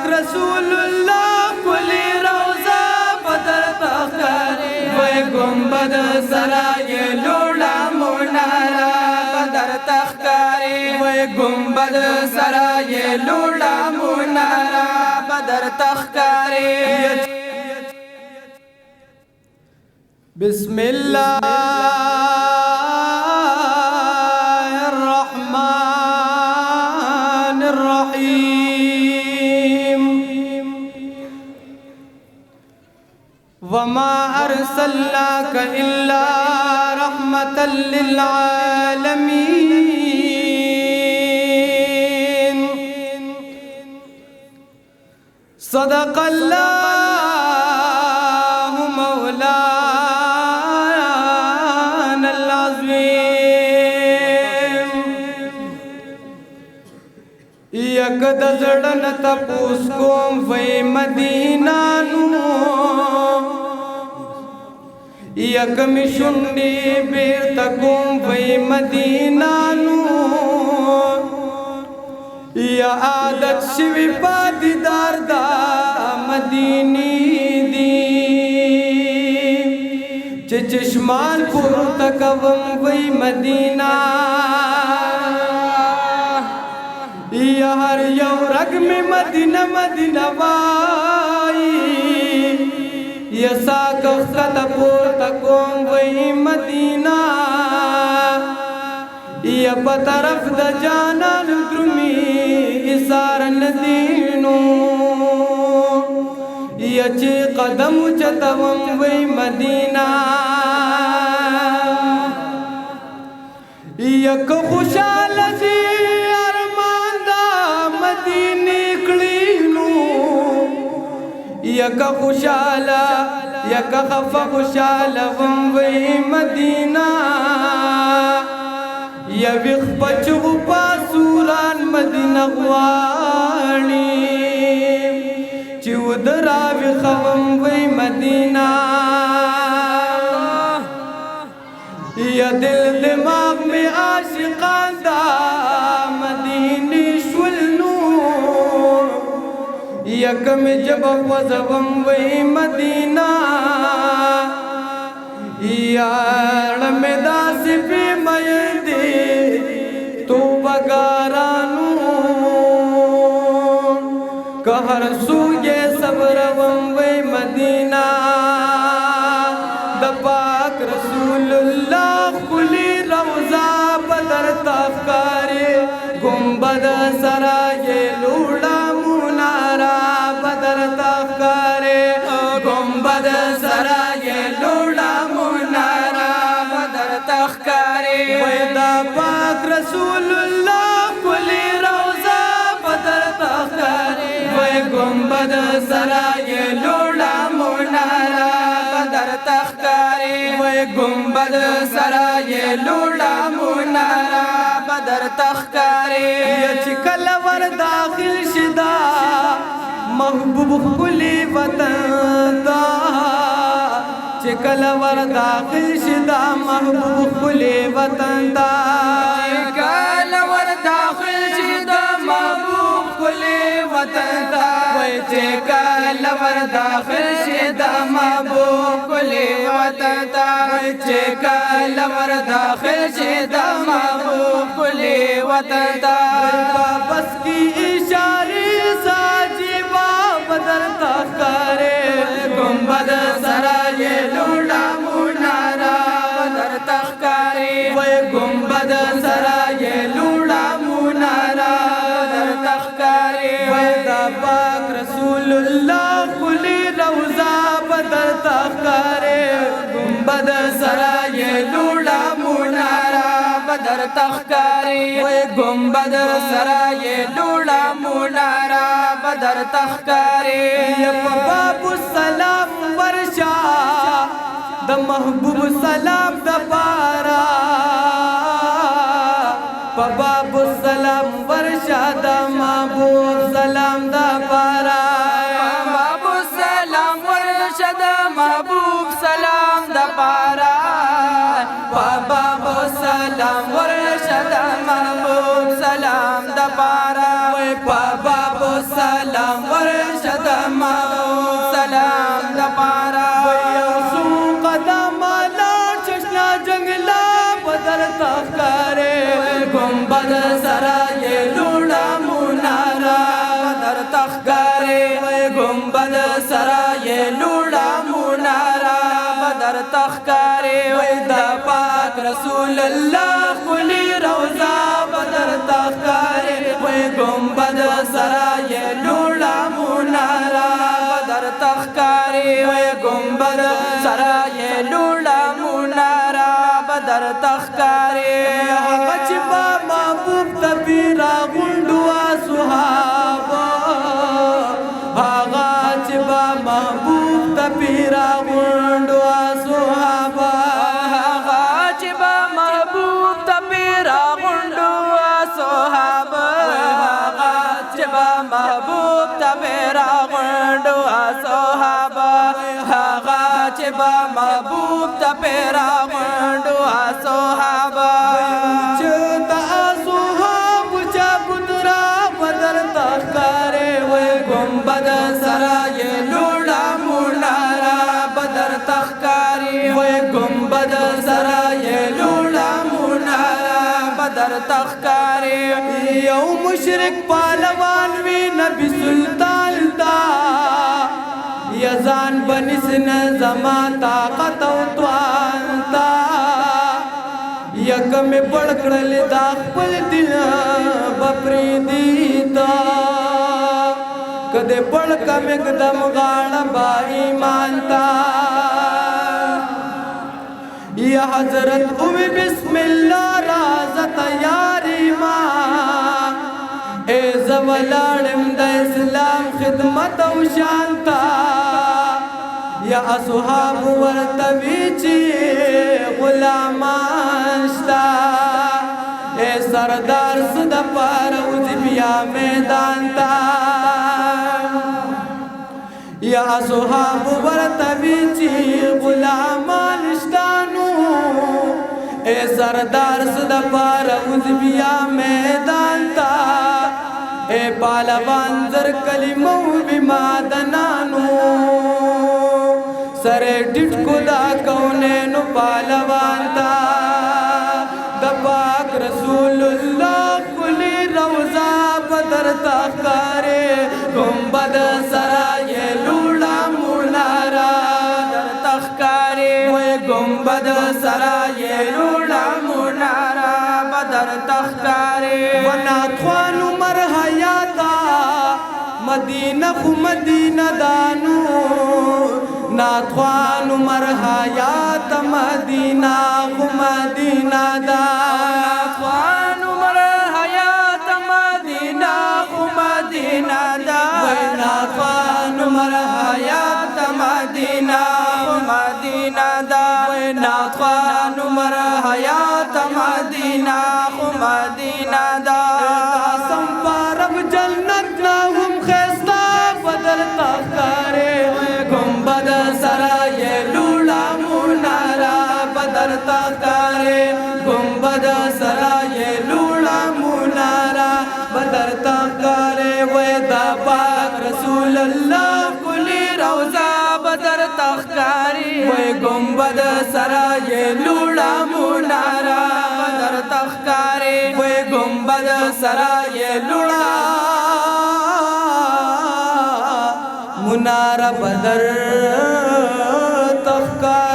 رسول الله کلی روزه بدر تخکاری وی گنبد سرای لوڑا منارا بدر تخکاری وی گنبد سرای لوڑا منارا بدر تخکاری بسم الله الرحمن الرحيم وما أرسلناك إلا رحمة للعالمين صدق الله مولانا العظيم یک دزڑن تپوس کوم وی مدینہ نو یک مشنڈی بیر تکوم وی مدینہ نو یا عادت شوی پادیدار دا مدینی دی چه چشمان پور تکوم وی مدینہ یا ہر یو رگ میں مدینہ مدینہ وائی یا ساکخ خطا پور تکوم وی مدینہ یا بطرف دا جانان درمی اسارن دینو یا چی قدم چتوم وی مدینہ یا که خوشحال جی ارمان دا مدینی کلینو یا که خوشحال یا که خفا خوشحال وم وی مدینہ یا ویخ پچو پاسوران مدینہ غوانی چیو دراوی خوم وی مدینہ یا دل دماغ میں عاشقان دا مدینی شولنو یا کم جب وزوم وی مدینہ یا رمی دا سپی میدی تو بگارانو کہر سوگے صبروم وی مدینہ دا پاک رسول اللہ کلی روزہ بدر تخکاری گنبد سرائے لوڑا منارا بدر تخکاری گنبد سرائے لوڑا منارا بدر تخکاری ویدہ پاک رسول اللہ کلی روزہ بدر تخکاری وی گنبد سرائے لوڑا منارا بدر تخکاری وی گنبد سرائے لوڑا منارا بدر تخکاری یچ کلور داخل شدا محبوب کلی وطن دا چکل ور داخل شدا محبوب کلی وطن دا چکل ور داخل شدا محبوب کلی وطن دا چکل ور داخل شدا محبوب کلی وطن دا چکل ور داخل شدا محبوب کلی وطن دا بس کی اشاری ساجبا بدر تخکارے گنبد سرائے لوڑا منارا بدر تخکارے وی گنبد سرائے لوڑا منارا بدر تخکارے وی دا پاک رسول اللہ کلی روزہ بدر تخکارے گنبد سرائے لوڑا منارا بدر تخکارے وی گنبد سرائے لوڑا منارا بدر تخکارے باب السلام ورشا د محبوب سلام د پارا باب السلام ورشا د محبوب سلام د پارا باب السلام ورشا د محبوب سلام د پارا باب السلام ورشا د محبوب سلام د پارا باب السلام سلام ورشد محبوب سلام دپارا ویوسو قدم لار چشنا جنگلا بدر تخکارے گنبد سرائے لوڑا منارا بدر تخکارے گنبد سرائے لوڑا منارا بدر تخکارے دا پاک رسول اللہ کلی روزہ بدر تخکارے گنبد سرائے لوڑا منارا بدر تخکارے گنبد سرائے لوڑا منارا بدر تخکارے غچبا محبوب تبیرا غنڈوا صحابہ غچبا محبوب تبیرا غنڈوا صحابہ غچبا محبوب تبیرا غنڈوا صحابہ غچبا محبوب تبیرا غنڈوا صحابہ غچبا محبوب تبیرا غنڈوا صحابہ چتا صحاب چبدرا بدر تخکارے گنبد سرائے لوڑا منارا بدر تخکارے گنبد سرائے لوڑا منارا بدر تخکارے یو مشرک پالوان وی نبی سلطان دا یزان بنسن زمان طاقت و توان تا یک میں پڑکڑل دا خپل دل بپری دیتا کدے پڑکا میں قدم غاڑا با ایمان تا یا حضرت اوی بسم اللہ راز تیاری ماں اے زوالارم دا اسلام خدمت و شانتا یا اصحاب ورطویچی غلامان شتا اے سردار صدا پار عزبیا میدان تا یا اصحاب ورطویچی غلامان شتانو اے سردار صدا پار عزبیا میدان تا اے پالوان زر کلمو بمادنانو سرے ڈٹ کو دا کونینو پالوان تا دا پاک رسول اللہ کلی روزہ بدر تخکارے گنبد سرائے لوڑا منارا بدر تخکارے گنبد سرائے لوڑا منارا بدر تخکارے ونات خوان عمر حیاتا مدینہ خو مدینہ دانو ناتوان عمر حیات مدینہ خو مدینہ دا ناتوان عمر حیات مدینہ خو مدینہ دا ناتوان عمر حیات مدینہ خو مدینہ دا ناتوان عمر حیات مدینہ خو مدینہ دا سمپارب جنت نا ہم خیستا بدر تخکارے گنبد سرائے لوڑا منارا بدر تخکارے گنبد سرائے لوڑا منارا بدر تخکارے ویدہ پاک رسول اللہ کلی روزہ بدر تخکاری گنبد سرائے لوڑا منارا بدر تخکارے گنبد سرائے لوڑا منارا بدر تخکارے